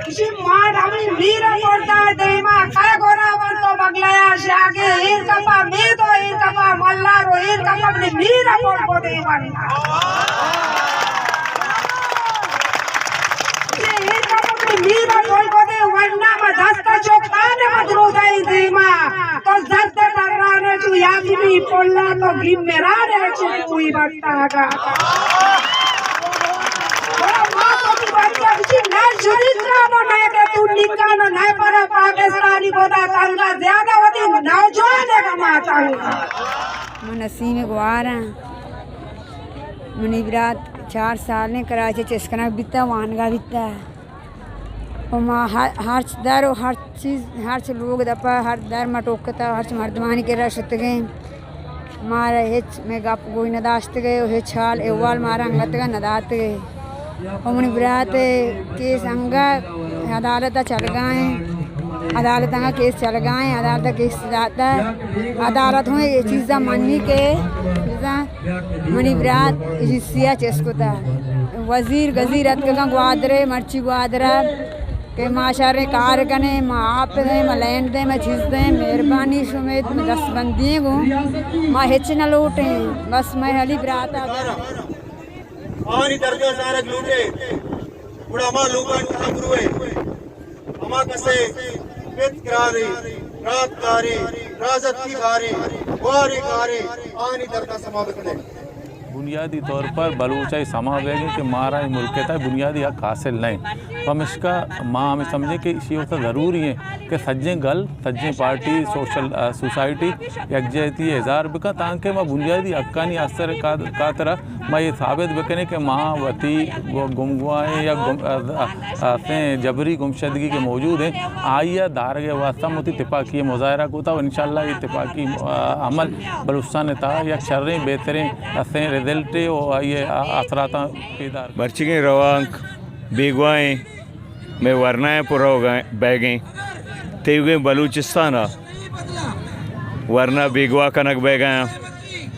इसी मार हमें वीर कोटा देमा काय गोरा वन तो बगलाया शागे हीर कपा में तो हीर कपा मल्ला रो हीर कपा अपने वीर कोट को देवन ये हीर कपा अपने वीर कोट को दे वरना में दस्ता चौकाने मत रोदाई देमा तो जर्द डराने तू याद भी पोला तो गिम मेरा रे चुई बट्टा का नसीम गुआर मनी विराट 4 साल ने कराची चस्कना बिता वानगा बिता और माँ हर दर हर चीज़ हर लोग दपा हर दर में टोकता हर मर्दमानी के रशत गए मारा हेच में गप गोई नदाश्त गए हे छाल एवाल मारा अंगत का नदात गए और विराट केस अंगा अदालत चल गए अदालत का केस चल गए अदालत केस जाता अदालत हुए ये चीज़ा माननी के मनी विराट हिस्सिया चेस्कुता वजीर गजीरत का ग्वादरे मर्ची ग्वादरा के माशारे कार कने माँ आप दे मलैन दे मैं चीज़ दे मेहरबानी समेत मैं 10 बंदी हूँ माँ हिच न लूटे बस मैं हली विराट आनी दर्जो सारे लूटे बुढ़ा माँ लूगन ठाकुरुए अमा कसे पेट करारे रात कारे राजत की कारे वारे कारे आनी दर्जा समाप्त करे बुनियादी तौर पर बलूचाई समावेगी कि मारा मुल्क है बुनियादी हक हासिल नहीं तो हम इसका माँ हमें समझे कि इसी वक्त ज़रूरी है कि सज्जें गल सज्जें पार्टी सोशल सोसाइटी यकजहती इज़हार बिका ताकि माँ बुनियादी हक्कानी असर का तरह माँ ये साबित बिकने कि माँ वती गुमगुआएँ या जबरी गुमशदगी के मौजूद हैं आइया दार के वास्ता मुती इत्तेफाकी मुजाहरा को था इंशाअल्लाह इत्तेफाकी अमल बलुस्तान था या शर्रें बेहतरें असें रिजल्ट और ये असरात पैदा बर्चिगे रवांक बेगवाएँ में वरनाएँ पुरा हो गए बैगें तेगे बलूचिस्तान वरना बेगवा कनक बैगा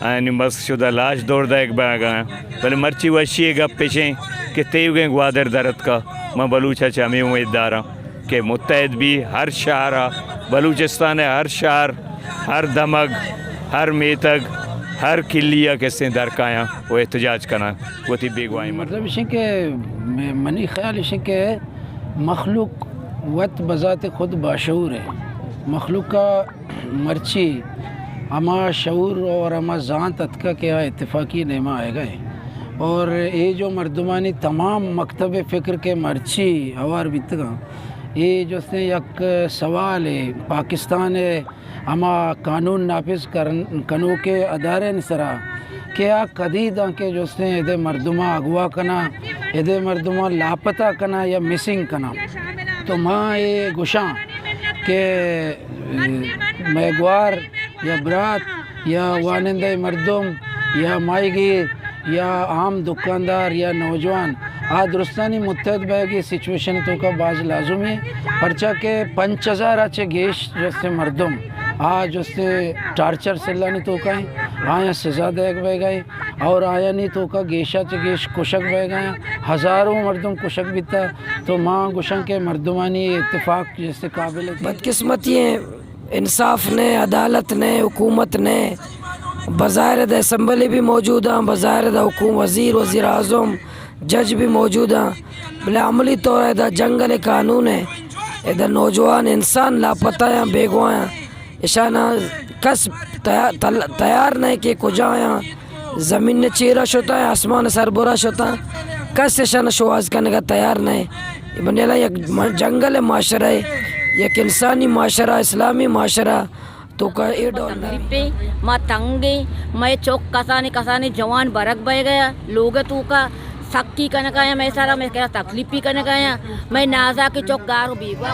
आनी बस शुदा लाश दौड़ दायक बैगा भले मर्ची वशी गप पेशें कि तेगे ग्वादर दरद का मैं बलूचा चामी उम्मीददार के मुत्तहद भी हर शहर बलूचिस्तान है हर शहर हर दमग हर मेतग हर किलिया कैसे दरकाया वो एहतजाज करना वो थी बेगवाई मतलब इसे के मनी ख्याल इसे के मखलूक वत बज़ात खुद बाशऊर है मखलूक का मर्ची अमा शऊर और अमा ज़ात अतका के इत्तेफाकी नेमा आएगा और ये जो मर्दमानी तमाम मकतब फ़िक्र के मर्ची हवार बितगा ये जो एक सवाल है पाकिस्तान है अमा कानून नाफिज कनो के अदारे नसरा क्या कदीदा के जो ये मर्दमा अगवा कना ये मर्दमा लापता कना या मिसिंग कना तो माँ ये गुशा के मैगवार या बरात या वानिंदे मर्दम या माईगीर या आम दुकानदार या नौजवान दुरुस्तानी मुत्तहद बैगी सिचुएशन तो का बाज लाजुम है पर्चा के 5000 अच्छे गेश जैसे मर्दम जैसे टार्चर सिल्लानी तो का आया सजा देख बह गए और आया नहीं तो का गेशा च गेश कुशक बह गए हज़ारों मर्दम कुशक बीता तो माँ गुशन के मर्दमानी इत्तेफाक जैसे काबिल बदकिस्मती इंसाफ ने अदालत ने हुकूमत ने बज़ाहिर असम्बली भी मौजूद हैं बज़ाहिर वज़ीर वज़ीर आज़म जज भी मौजूद हैं भले अमली तौर इधर जंगल कानून है इधर नौजवान इंसान लापता हैं बेगवाया इशाना कस तैयार नहीं कि कुजाया ज़मीन ने चीरश होता है आसमान सरबराश होता है कस इशाना शुआज करने का तैयार नहीं बनेला एक जंगल माशरा है एक इंसानी माशरा इस्लामी माशरा तो का ये डॉल माँ तंगे मैं चौक कसाने जवान बरक बह गया लोग तू का सख्ती करने का मैं सारा मैं क्या तकलीफी करने का मैं नाजा के चौक गारो बीगवा